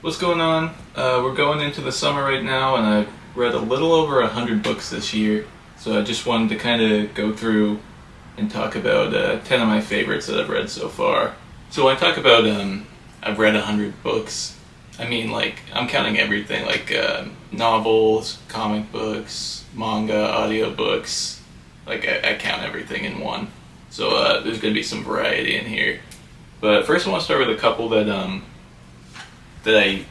What's going on? We're going into the summer right now, and I've read a little over 100 books this year. So I just wanted to kind of go through and talk about 10 of my favorites that I've read so far. So when I talk about I've read 100 books, I mean, like, I'm counting everything, like novels, comic books, manga, audiobooks. Like, I count everything in one. So there's going to be some variety in here. But first I want to start with a couple that I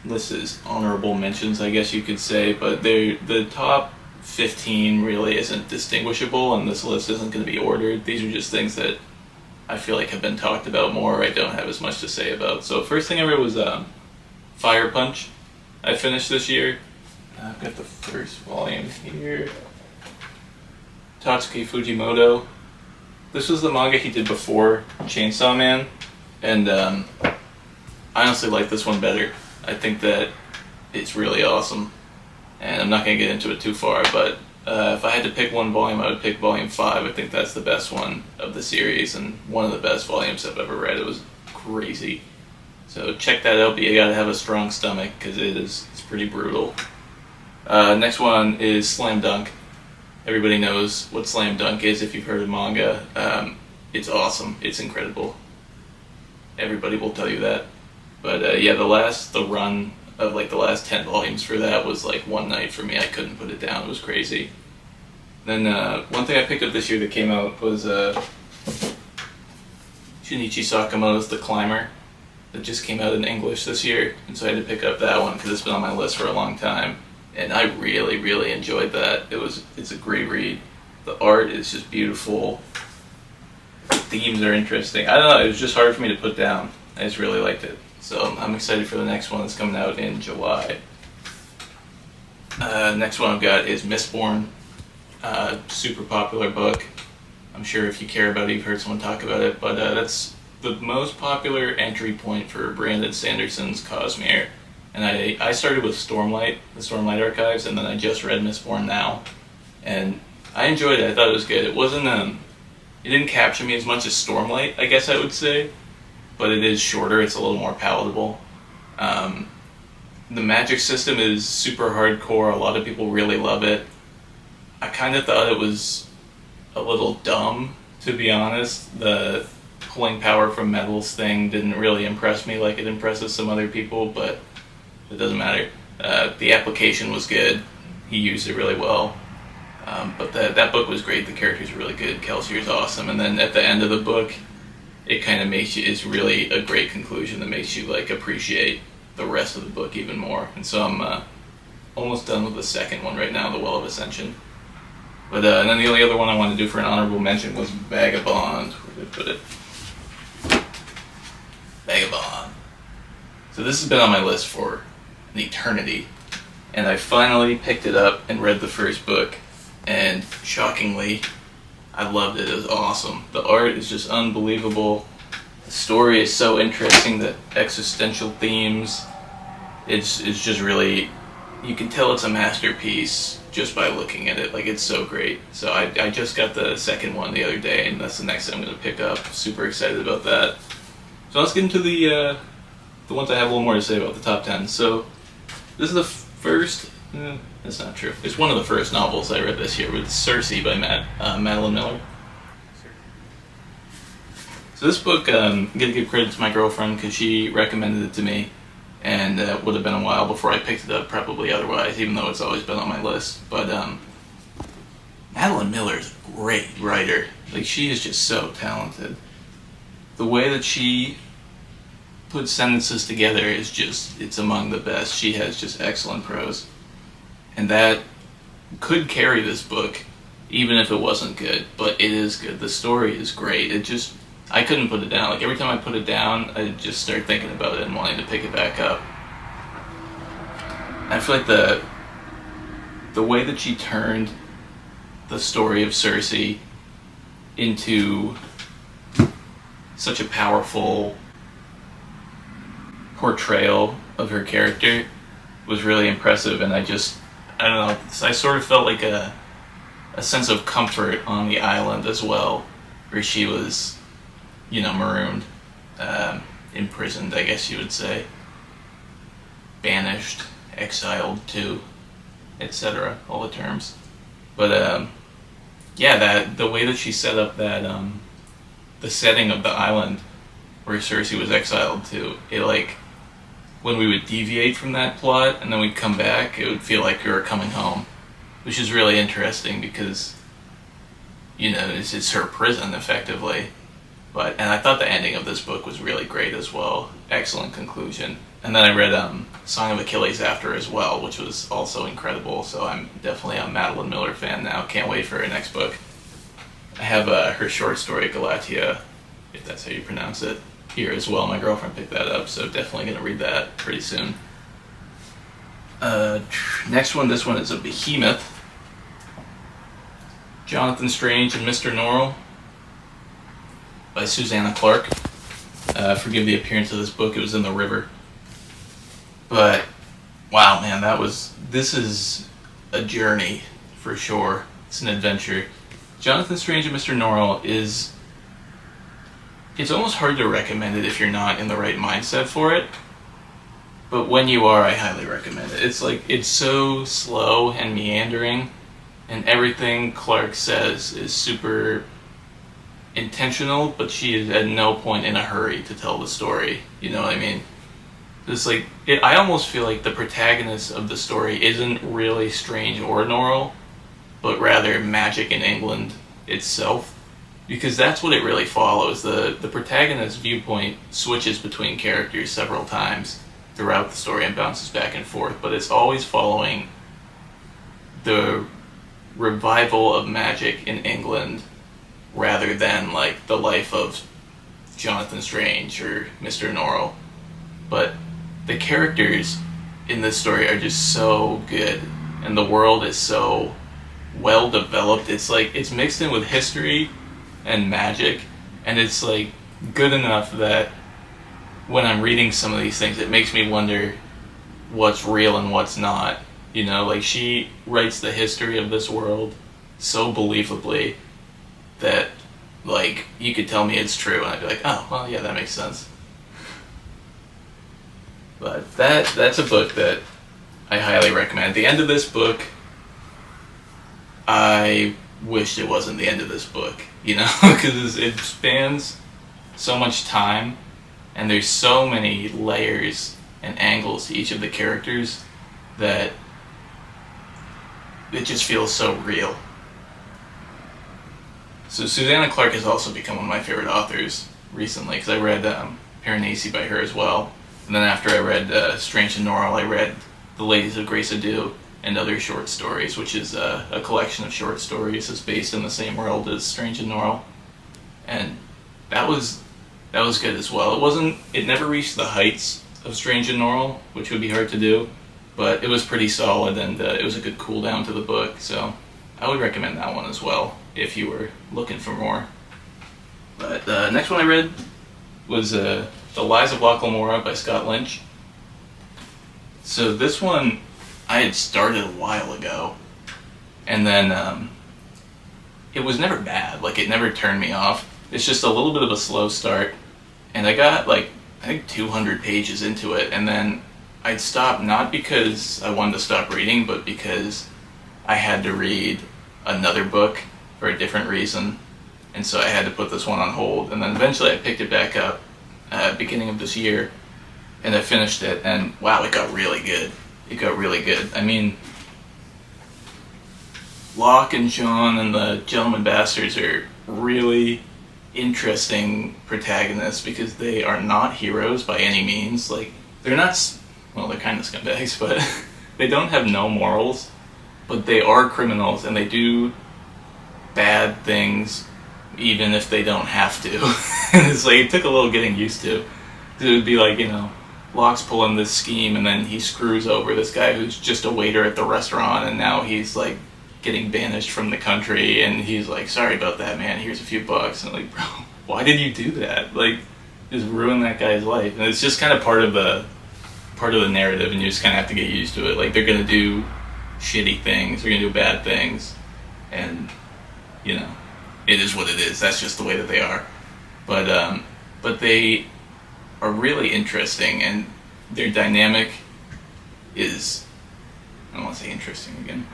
list as honorable mentions, I guess you could say. But the top 15 really isn't distinguishable, and this list isn't going to be ordered. These are just things that I feel like have been talked about more, or I don't have as much to say about. So first thing I read was Fire Punch. I finished this year. I've got the first volume here. Tatsuki Fujimoto. This was the manga he did before Chainsaw Man, and I honestly like this one better. I think that it's really awesome, and I'm not going to get into it too far, but if I had to pick one volume, I would pick volume 5. I think that's the best one of the series, and one of the best volumes I've ever read. It was crazy. So check that out, but you gotta have a strong stomach, because it's pretty brutal. Next one is Slam Dunk. Everybody knows what Slam Dunk is if you've heard of manga. It's awesome. It's incredible. Everybody will tell you that. But yeah, the run of like the last 10 volumes for that was like one night for me. I couldn't put it down. It was crazy. Then one thing I picked up this year that came out was Shinichi Sakamoto's The Climber. That just came out in English this year, and so I had to pick up that one because it's been on my list for a long time. And I really, really enjoyed that. It's a great read. The art is just beautiful. The themes are interesting. I don't know, it was just hard for me to put down. I just really liked it. So I'm excited for the next one that's coming out in July. Next one I've got is Mistborn. Super popular book. I'm sure if you care about it, you've heard someone talk about it. But that's the most popular entry point for Brandon Sanderson's Cosmere. And I started with Stormlight, the Stormlight Archives, and then I just read Mistborn now. And I enjoyed it. I thought it was good. It wasn't, it didn't capture me as much as Stormlight, I guess I would say. But it is shorter. It's a little more palatable. The magic system is super hardcore. A lot of people really love it. I kind of thought it was a little dumb, to be honest. The pulling power from metals thing didn't really impress me like it impresses some other people, but it doesn't matter. The application was good. He used it really well. But that book was great. The characters were really good. Kelsier's awesome. And then at the end of the book, it kind of makes you, it's really a great conclusion that makes you like appreciate the rest of the book even more. And so I'm almost done with the second one right now, The Well of Ascension. But and then the only other one I wanted to do for an honorable mention was Vagabond. Where did I put it? Vagabond. So this has been on my list for an eternity, and I finally picked it up and read the first book, and shockingly, I loved it. It was awesome. The art is just unbelievable. The story is so interesting. The existential themes, it's just really, you can tell it's a masterpiece just by looking at it. Like, it's so great. So I just got the second one the other day, and that's the next thing I'm going to pick up. Super excited about that. So let's get into the ones I have a little more to say about, the top 10. So this is the first, that's not true. It's one of the first novels I read this year, with Circe by Madeline Miller. So this book, I'm going to give credit to my girlfriend because she recommended it to me, and it would have been a while before I picked it up, probably otherwise, even though it's always been on my list. But Madeline Miller is a great writer. Like, she is just so talented. The way that she put sentences together is just, it's among the best. She has just excellent prose. And that could carry this book, even if it wasn't good, but it is good. The story is great. I couldn't put it down. Like, every time I put it down, I'd just start thinking about it and wanting to pick it back up. I feel like the way that she turned the story of Circe into such a powerful portrayal of her character was really impressive, and I don't know, I sort of felt like a sense of comfort on the island as well, where she was, marooned, imprisoned, I guess you would say. banished, exiled to, etc. All the terms. But that the way that she set up that the setting of the island where Circe was exiled to, it like when we would deviate from that plot and then we'd come back, it would feel like we were coming home, which is really interesting because it's her prison effectively. And I thought the ending of this book was really great as well. Excellent conclusion. And then I read Song of Achilles after as well, which was also incredible. So I'm definitely a Madeline Miller fan now. Can't wait for her next book. I have her short story, Galatea, if that's how you pronounce it, here as well. My girlfriend picked that up, so definitely going to read that pretty soon. Next one, this one is a behemoth. Jonathan Strange and Mr. Norrell by Susanna Clarke. Forgive the appearance of this book, it was in the river. But, wow, man, this is a journey, for sure. It's an adventure. Jonathan Strange and Mr. Norrell it's almost hard to recommend it if you're not in the right mindset for it. But when you are, I highly recommend it. It's so slow and meandering, and everything Clarke says is super intentional, but she is at no point in a hurry to tell the story. You know what I mean? It's I almost feel like the protagonist of the story isn't really Strange or Norrell, but rather magic in England itself, because that's what it really follows. The protagonist's viewpoint switches between characters several times throughout the story and bounces back and forth, but it's always following the revival of magic in England rather than the life of Jonathan Strange or Mr. Norrell. But the characters in this story are just so good, and the world is so well developed. It's mixed in with history and magic, and it's good enough that when I'm reading some of these things, it makes me wonder what's real and what's not. She writes the history of this world so believably that you could tell me it's true and I'd be like, oh, well, yeah, that makes sense. But that's a book that I highly recommend. At the end of this book, I wished it wasn't the end of this book, because it spans so much time, and there's so many layers and angles to each of the characters that it just feels so real. So Susanna Clarke has also become one of my favorite authors recently, because I read Piranesi by her as well. And then after I read Strange and Norrell, I read The Ladies of Grace Adieu and Other Short Stories, which is a collection of short stories that's based in the same world as Strange and Norrell. And that was good as well. It never reached the heights of Strange and Norrell, which would be hard to do, but it was pretty solid, and it was a good cool down to the book, so I would recommend that one as well if you were looking for more. But the next one I read was The Lies of Lamora by Scott Lynch. So this one I had started a while ago, and then it was never bad. It never turned me off. It's just a little bit of a slow start, and I got I think 200 pages into it, and then I'd stop, not because I wanted to stop reading, but because I had to read another book for a different reason, and so I had to put this one on hold. And then eventually I picked it back up beginning of this year, and I finished it, and wow, it got really good. It got really good. I mean, Locke and John and the Gentleman Bastards are really interesting protagonists because they are not heroes by any means. They're not, well, they're kind of scumbags, but they don't have no morals, but they are criminals, and they do bad things even if they don't have to. And it took a little getting used to. It would be Locke's pulling this scheme, and then he screws over this guy who's just a waiter at the restaurant, and now he's getting banished from the country, and he's sorry about that, man, here's a few bucks. And bro, why did you do that? Just ruin that guy's life. And it's just kind of part of the narrative, and you just kind of have to get used to it. They're gonna do shitty things, they're gonna do bad things, and it is what it is. That's just the way that they are. But they are really interesting, and they're dynamic, is, I don't want to say interesting again,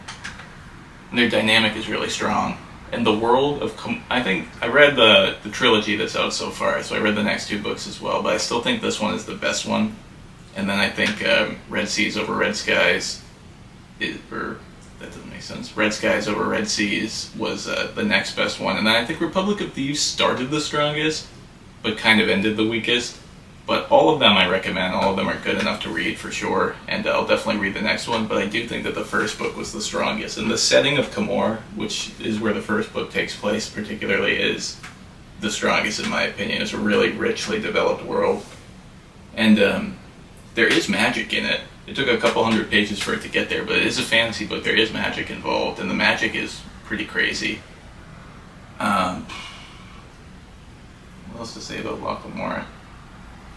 and their dynamic is really strong. And the world of, I think, I read the trilogy that's out so far, so I read the next 2 books as well, but I still think this one is the best one. And then I think Red Seas Over Red Skies, or that doesn't make sense, Red Skies Over Red Seas was the next best one. And then I think Republic of Thieves started the strongest, but kind of ended the weakest. But all of them I recommend, all of them are good enough to read for sure, and I'll definitely read the next one, but I do think that the first book was the strongest. And the setting of Kamor, which is where the first book takes place particularly, is the strongest in my opinion. It's a really richly developed world. And there is magic in it. It took a couple hundred pages for it to get there, but it is a fantasy book. There is magic involved, and the magic is pretty crazy. What else to say about Lamora?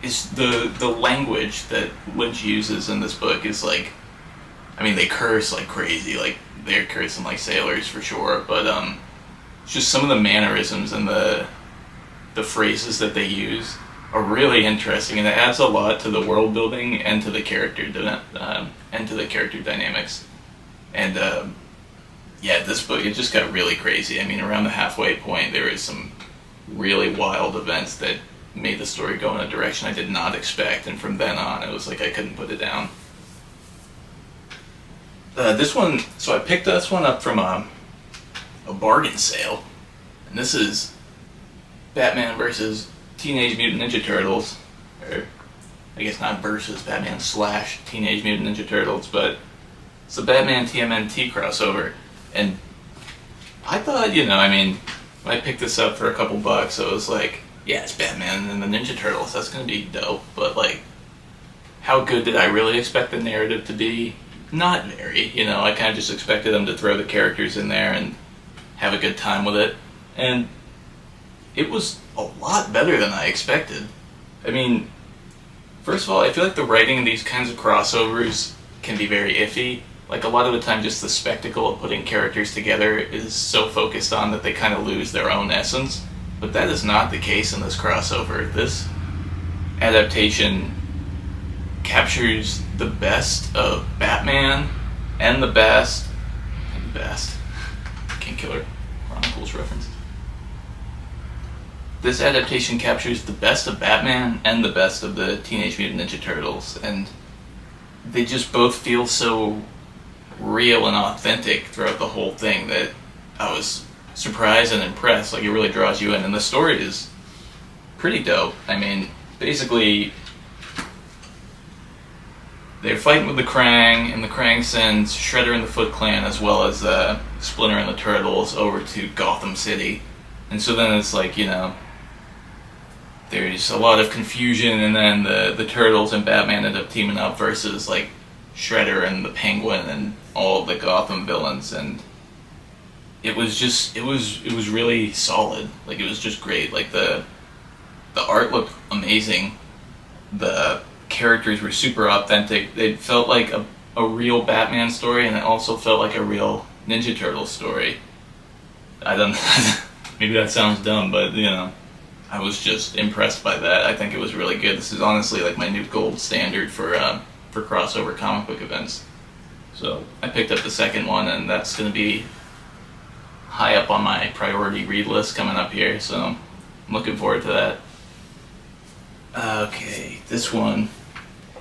Is the language that Lynch uses in this book is like, I mean, they curse like crazy, like they're cursing like sailors for sure, but just some of the mannerisms and the phrases that they use are really interesting, and it adds a lot to the world building and to the character dynamics. And yeah, this book, it just got really crazy. I mean, around the halfway point, there is some really wild events that made the story go in a direction I did not expect, and from then on, it was like I couldn't put it down. This one, so I picked this one up from a bargain sale, and this is Batman versus Teenage Mutant Ninja Turtles, or I guess not versus, Batman / Teenage Mutant Ninja Turtles, but it's the Batman TMNT crossover, and I thought, you know, I mean, when I picked this up for a couple bucks, I was like, yeah, it's Batman and the Ninja Turtles, that's gonna be dope, but like, how good did I really expect the narrative to be? Not very, you know, I kind of just expected them to throw the characters in there and have a good time with it, and it was a lot better than I expected. I mean, first of all, I feel like the writing in these kinds of crossovers can be very iffy. Like, a lot of the time, just the spectacle of putting characters together is so focused on that they kind of lose their own essence. But that is not the case in this crossover. This adaptation captures the best of Batman and the best King Killer Chronicles reference. This adaptation captures the best of Batman and the best of the Teenage Mutant Ninja Turtles, and they just both feel so real and authentic throughout the whole thing that I was surprised and impressed. Like, it really draws you in, and the story is pretty dope. I mean, basically, they're fighting with the Krang, and the Krang sends Shredder and the Foot Clan, as well as Splinter and the Turtles, over to Gotham City. And so then it's like, you know, there's a lot of confusion, and then the Turtles and Batman end up teaming up versus, like, Shredder and the Penguin and all of the Gotham villains, and it was just, it was really solid. Like, it was just great. Like, the art looked amazing. The characters were super authentic. It felt like a real Batman story, and it also felt like a real Ninja Turtle story. I don't maybe that sounds dumb, but, you know, I was just impressed by that. I think it was really good. This is honestly like my new gold standard for crossover comic book events. So I picked up the second one, and that's going to be high up on my priority read list coming up here, so I'm looking forward to that. Okay, this one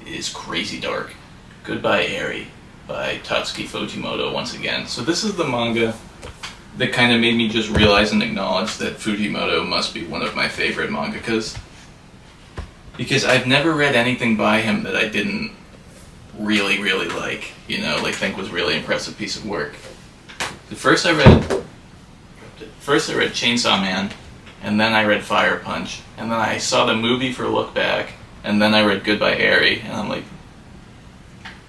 is crazy dark. Goodbye Eri by Tatsuki Fujimoto once again. So this is the manga that kind of made me just realize and acknowledge that Fujimoto must be one of my favorite mangakas, because I've never read anything by him that I didn't really like, you know, like think was really impressive piece of work. First I read Chainsaw Man, and then I read Fire Punch, and then I saw the movie for Look Back, and then I read Goodbye Eri, and I'm like,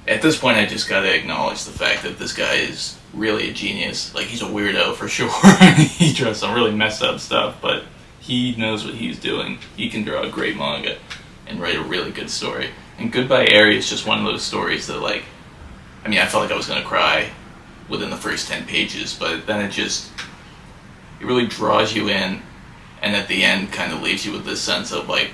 at this point I just gotta acknowledge the fact that this guy is really a genius. Like, he's a weirdo for sure. He draws some really messed up stuff, but he knows what he's doing. He can draw a great manga and write a really good story. And Goodbye Eri is just one of those stories that, like, I mean, I felt like I was gonna cry within the first 10 pages, but then it really draws you in, and at the end kind of leaves you with this sense of, like,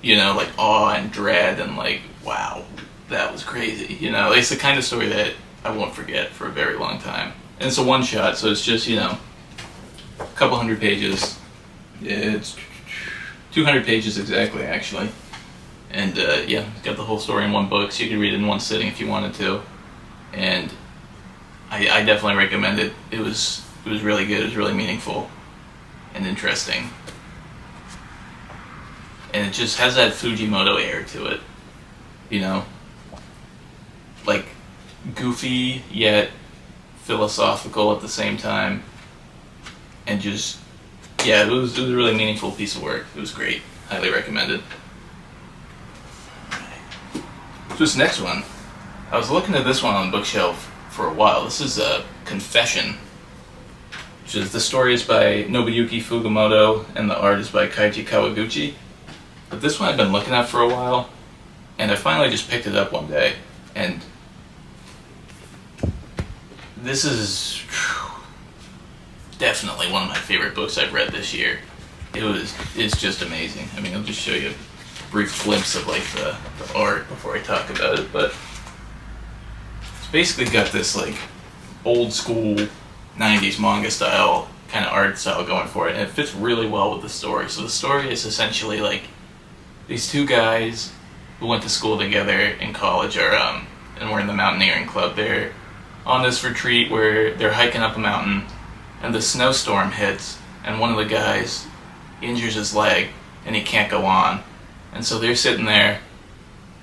you know, like awe and dread and like, wow, that was crazy. You know, it's the kind of story that I won't forget for a very long time. And it's a one shot, so it's just, you know, a couple hundred pages. It's 200 pages exactly, actually. And yeah, got the whole story in one book, so you could read it in one sitting if you wanted to. And I definitely recommend it. It was really good. It was really meaningful and interesting. And it just has that Fujimoto air to it, you know, like goofy yet philosophical at the same time, and just, yeah, it was a really meaningful piece of work. It was great. Highly recommended. So this next one, I was looking at this one on the bookshelf for a while. This is a Confession, which is, the story is by Nobuyuki Fukumoto and the art is by Kaiji Kawaguchi. But this one I've been looking at for a while, and I finally just picked it up one day, and this is definitely one of my favorite books I've read this year. It's just amazing. I mean, I'll just show you a brief glimpse of like the art before I talk about it, but it's basically got this like old school 90s manga style kind of art style going for it, and it fits really well with the story. So the story is essentially like these two guys who went to school together in college and were in the mountaineering club. They're on this retreat where they're hiking up a mountain, and the snowstorm hits, and one of the guys injures his leg and he can't go on. And so they're sitting there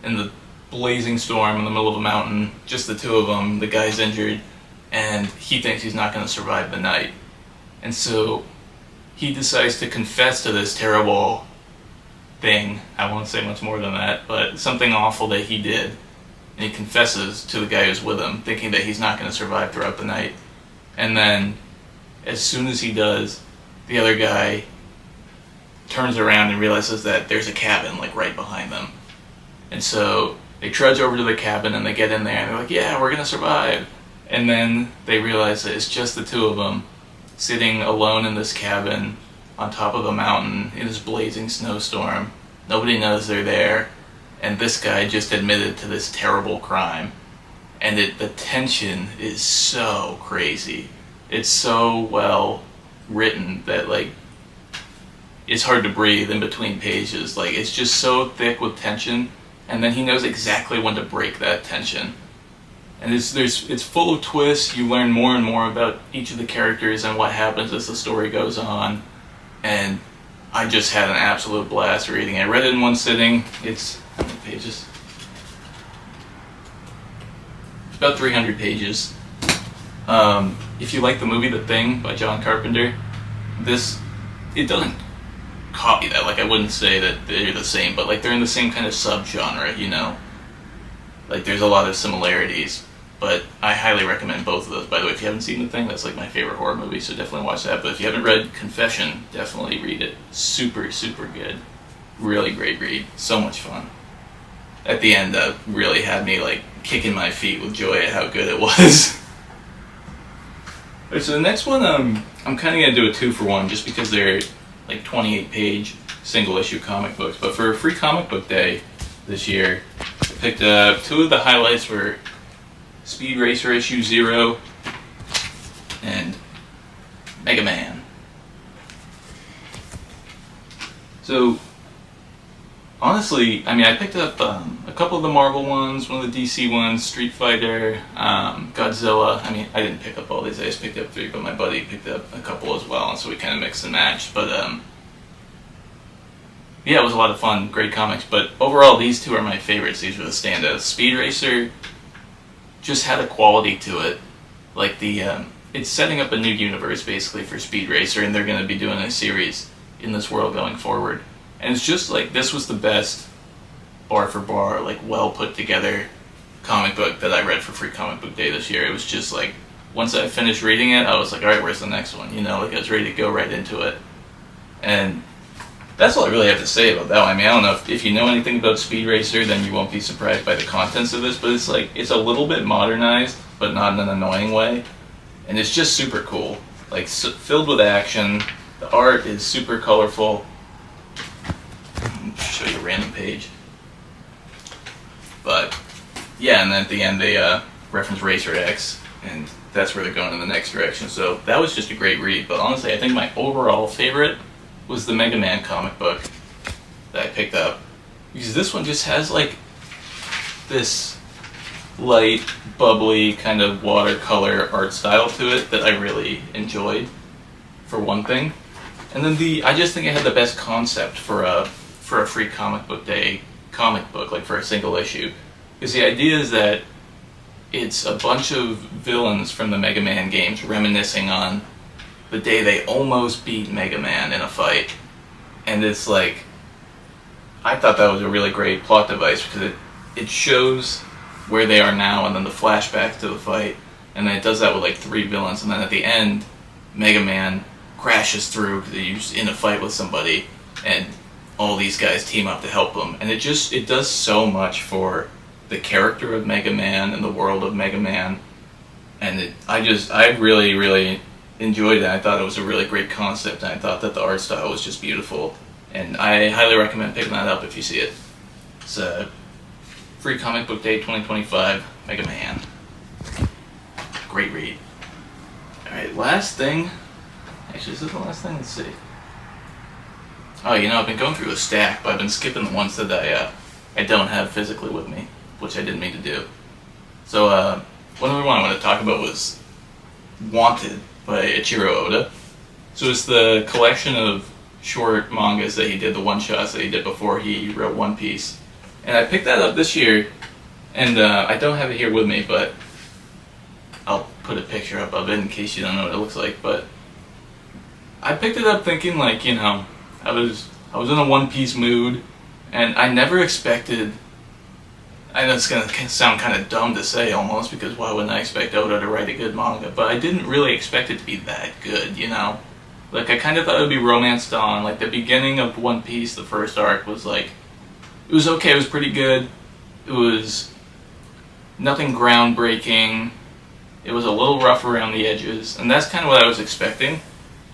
in the blazing storm in the middle of a mountain, just the two of them. The guy's injured, and he thinks he's not going to survive the night. And so he decides to confess to this terrible thing. I won't say much more than that, but something awful that he did. And he confesses to the guy who's with him, thinking that he's not going to survive throughout the night. And then, as soon as he does, the other guy turns around and realizes that there's a cabin, like, right behind them. And so they trudge over to the cabin, and they get in there, and they're like, yeah, we're going to survive. And then they realize that it's just the two of them, sitting alone in this cabin, on top of a mountain, in this blazing snowstorm. Nobody knows they're there. And this guy just admitted to this terrible crime. And the tension is so crazy. It's so well written that, like, it's hard to breathe in between pages. Like, it's just so thick with tension, and then he knows exactly when to break that tension. And it's full of twists. You learn more and more about each of the characters and what happens as the story goes on. And I just had an absolute blast reading it. I read it in one sitting. It's, how many pages? It's about 300 pages. If you like the movie The Thing by John Carpenter, it doesn't copy that. Like, I wouldn't say that they're the same, but like they're in the same kind of subgenre, you know? Like, there's a lot of similarities, but I highly recommend both of those. By the way, if you haven't seen The Thing, that's like my favorite horror movie, so definitely watch that. But if you haven't read Confession, definitely read it. Super, super good. Really great read. So much fun. At the end, really had me like kicking my feet with joy at how good it was. Alright, so the next one, I'm kind of going to do a 2-for-1 just because they're like 28-page single-issue comic books. But for a free comic book day this year, I picked up two of the highlights were Speed Racer issue 0 and Megaman. So, honestly, I mean, I picked up a couple of the Marvel ones, one of the DC ones, Street Fighter, Godzilla. I mean, I didn't pick up all these, I just picked up 3, but my buddy picked up a couple as well, and so we kind of mixed and matched. But, yeah, it was a lot of fun, great comics. But overall, these two are my favorites. These were the standouts. Speed Racer just had a quality to it. Like, it's setting up a new universe, basically, for Speed Racer, and they're going to be doing a series in this world going forward. And it's just like, this was the best bar for bar, like, well put together comic book that I read for Free Comic Book Day this year. It was just like, once I finished reading it, I was like, alright, where's the next one? You know, like, I was ready to go right into it. And that's all I really have to say about that one. I mean, I don't know if you know anything about Speed Racer, then you won't be surprised by the contents of this, but it's like, it's a little bit modernized, but not in an annoying way. And it's just super cool. Like, filled with action. The art is super colorful. Show show you a random page. But yeah, and then at the end they reference Racer X, and that's where they're going in the next direction. So that was just a great read. But honestly, I think my overall favorite was the Megaman comic book that I picked up, because this one just has like this light, bubbly kind of watercolor art style to it that I really enjoyed, for one thing. And then I just think it had the best concept for a free comic book day comic book, like for a single issue. Because the idea is that it's a bunch of villains from the Mega Man games reminiscing on the day they almost beat Mega Man in a fight. And it's like, I thought that was a really great plot device, because it shows where they are now and then the flashback to the fight, and then it does that with like 3 villains, and then at the end Mega Man crashes through because he's in a fight with somebody, and all these guys team up to help him, and it does so much for the character of Mega Man and the world of Mega Man, and I really, really enjoyed it. I thought it was a really great concept, and I thought that the art style was just beautiful, and I highly recommend picking that up if you see it. It's a free comic book day 2025, Mega Man. Great read. Alright, last thing. Actually, is this the last thing? Let's see. Oh, I've been going through a stack, but I've been skipping the ones that I don't have physically with me, which I didn't mean to do. So, one other one I wanted to talk about was Wanted by Echiro Oda. So it's the collection of short mangas that he did, the one-shots that he did before he wrote One Piece. And I picked that up this year, and I don't have it here with me, but I'll put a picture up of it in case you don't know what it looks like. But I picked it up thinking, like, I was in a One Piece mood, and I never expected. I know it's gonna sound kind of dumb to say almost, because why wouldn't I expect Oda to write a good manga? But I didn't really expect it to be that good, Like, I kind of thought it would be romanced on. Like, the beginning of One Piece, the first arc, was like, it was okay, it was pretty good. It was nothing groundbreaking. It was a little rough around the edges, and that's kind of what I was expecting.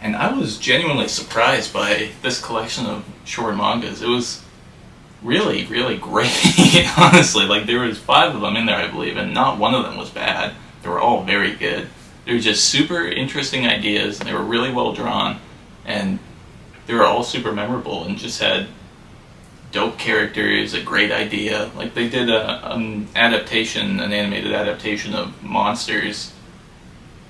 And I was genuinely surprised by this collection of short mangas. It was really, really great, honestly. Like, there was 5 of them in there, I believe, and not one of them was bad. They were all very good. They were just super interesting ideas, and they were really well drawn, and they were all super memorable, and just had dope characters, a great idea. Like, they did an animated adaptation of Monsters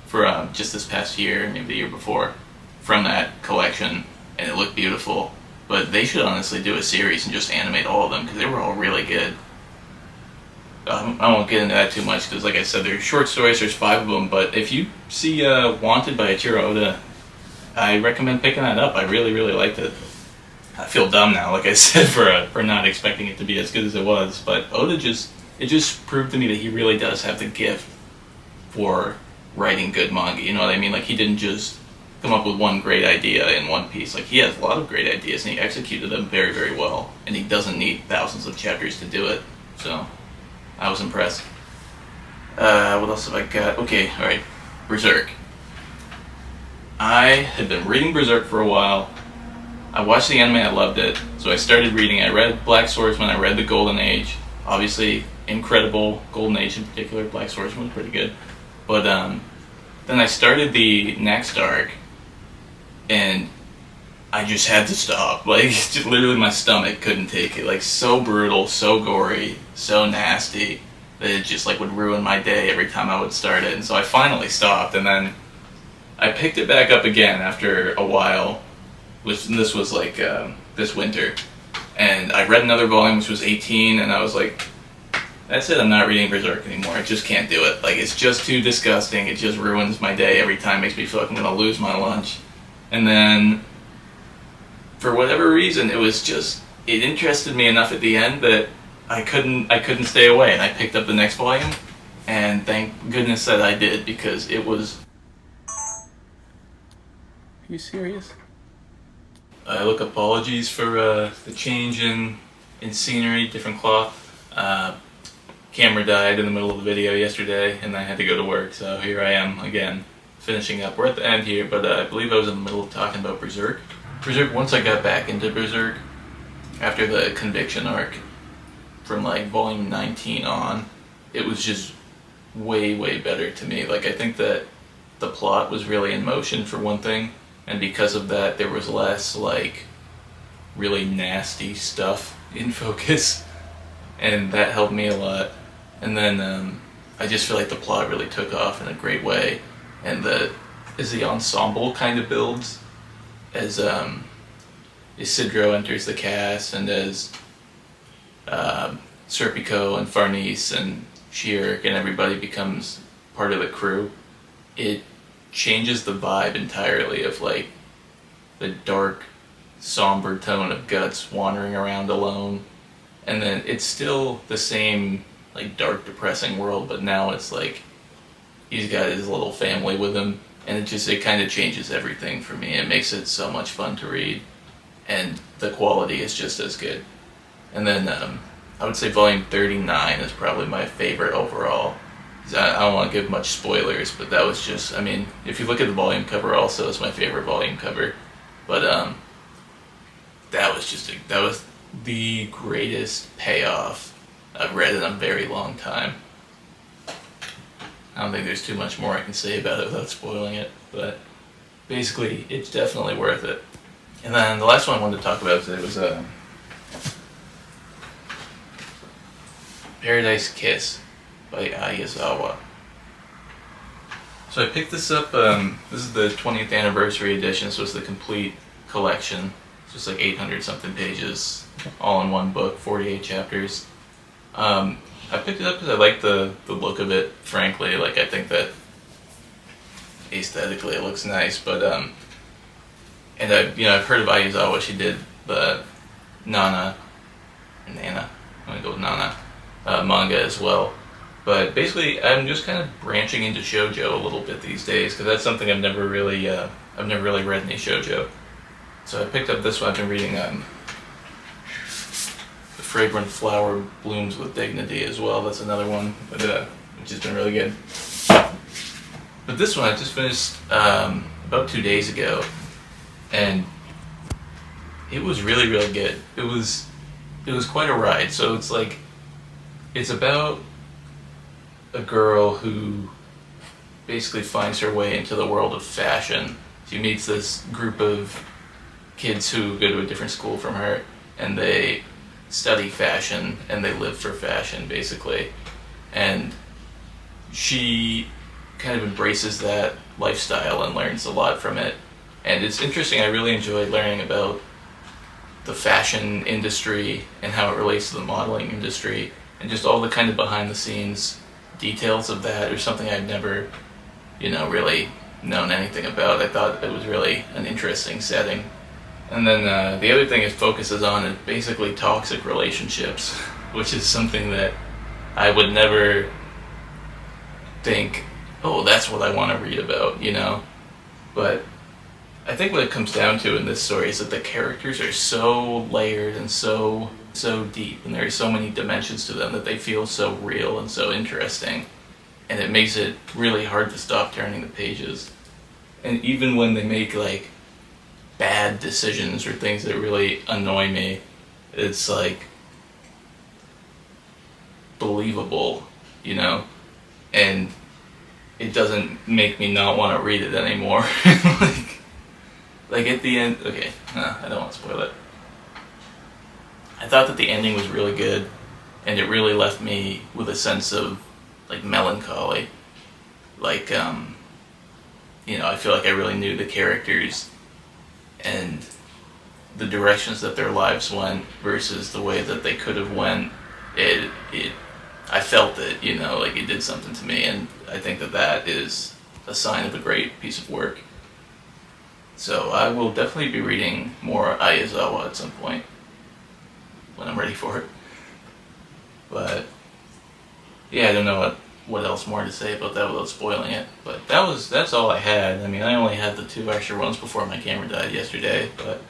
for just this past year, maybe the year before, from that collection, and it looked beautiful. But they should honestly do a series and just animate all of them, because they were all really good. I won't get into that too much, because like I said, there's short stories, there's 5 of them, but if you see Wanted by Echiro Oda, I recommend picking that up. I really, really liked it. I feel dumb now, like I said, for not expecting it to be as good as it was, but Oda it just proved to me that he really does have the gift for writing good manga, you know what I mean? Like, he didn't just come up with one great idea in One Piece. Like, he has a lot of great ideas, and he executed them very, very well, and he doesn't need thousands of chapters to do it, so I was impressed. What else have I got? Okay, alright, Berserk. I had been reading Berserk for a while. I watched the anime, I loved it, so I started reading. I read Black Swordsman, I read The Golden Age. Obviously, incredible. Golden Age in particular, Black Swordsman was pretty good. But then I started the next arc, and I just had to stop. Like, just literally my stomach couldn't take it. Like, so brutal, so gory, so nasty, that it just like would ruin my day every time I would start it. And so I finally stopped, and then I picked it back up again after a while. This was like this winter, and I read another volume, which was 18, and I was like, that's it, I'm not reading Berserk anymore. I just can't do it. Like, it's just too disgusting. It just ruins my day every time, makes me feel like I'm gonna lose my lunch. And then, for whatever reason, it interested me enough at the end that I couldn't stay away, and I picked up the next volume, and thank goodness that I did, because it was... Are you serious? Look, apologies for the change in scenery, different cloth. Camera died in the middle of the video yesterday, and I had to go to work, so here I am again, finishing up. We're at the end here, but I believe I was in the middle of talking about Berserk. Once I got back into Berserk, after the conviction arc, from like volume 19 on, it was just way better to me. Like, I think that the plot was really in motion for one thing, and because of that there was less like really nasty stuff in focus, and that helped me a lot. And then I just feel like the plot really took off in a great way, and as the ensemble kind of builds, as Isidro enters the cast, and as Serpico and Farnese and Shirk and everybody becomes part of the crew, it changes the vibe entirely of like the dark, somber tone of Guts wandering around alone, and then it's still the same like dark, depressing world, but now it's like he's got his little family with him, and it kind of changes everything for me. It makes it so much fun to read, and the quality is just as good. And then I would say volume 39 is probably my favorite overall. I don't want to give much spoilers, but that was just, I mean, if you look at the volume cover also, it's my favorite volume cover. But that was the greatest payoff I've read in a very long time. I don't think there's too much more I can say about it without spoiling it, but basically it's definitely worth it. And then the last one I wanted to talk about today was Paradise Kiss by Yazawa. So I picked this up, this is the 20th anniversary edition, so it's the complete collection. It's just like 800 something pages, all in one book, 48 chapters. I picked it up because I like the look of it, frankly. Like, I think that aesthetically it looks nice, but and I've heard of Ayazawa. She did the Nana, I'm gonna go with Nana, manga as well. But basically, I'm just kind of branching into shoujo a little bit these days, because that's something I've never really read any shoujo. So I picked up this one. I've been reading The Fragrant Flower Blooms with Dignity as well. That's another one, which has been really good. But this one I just finished about 2 days ago, and it was really good. It was quite a ride. So it's about a girl who basically finds her way into the world of fashion. She meets this group of kids who go to a different school from her, and they study fashion and they live for fashion, basically. And she kind of embraces that lifestyle and learns a lot from it. And it's interesting. I really enjoyed learning about the fashion industry and how it relates to the modeling industry, and just all the kind of behind the scenes details of that. Or something I've never, really known anything about. I thought it was really an interesting setting. And then the other thing it focuses on is basically toxic relationships, which is something that I would never think, oh, that's what I want to read about, But I think what it comes down to in this story is that the characters are so layered and so deep, and there are so many dimensions to them that they feel so real and so interesting. And it makes it really hard to stop turning the pages. And even when they make bad decisions or things that really annoy me, it's believable, and it doesn't make me not want to read it anymore. At the end, okay, I don't want to spoil it. I thought that the ending was really good, and it really left me with a sense of melancholy. I feel like I really knew the characters and the directions that their lives went versus the way that they could have went. I felt it, it did something to me, and I think that is a sign of a great piece of work. So I will definitely be reading more Ayazawa at some point when I'm ready for it. But yeah, I don't know what else more to say about that without spoiling it. But that's all I had. I mean, I only had the 2 extra ones before my camera died yesterday. But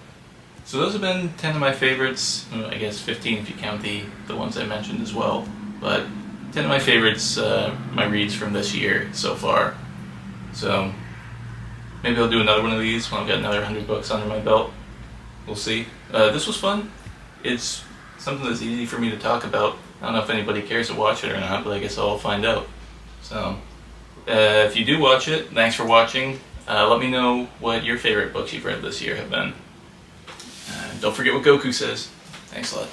so those have been 10 of my favorites. I guess 15 if you count the ones I mentioned as well. But 10 of my favorites, my reads from this year so far. So maybe I'll do another one of these when I've got another 100 books under my belt. We'll see. This was fun. it's something that's easy for me to talk about. I don't know if anybody cares to watch it or not, but I guess I'll find out. So, if you do watch it, thanks for watching. Let me know what your favorite books you've read this year have been. Don't forget what Goku says. Thanks a lot.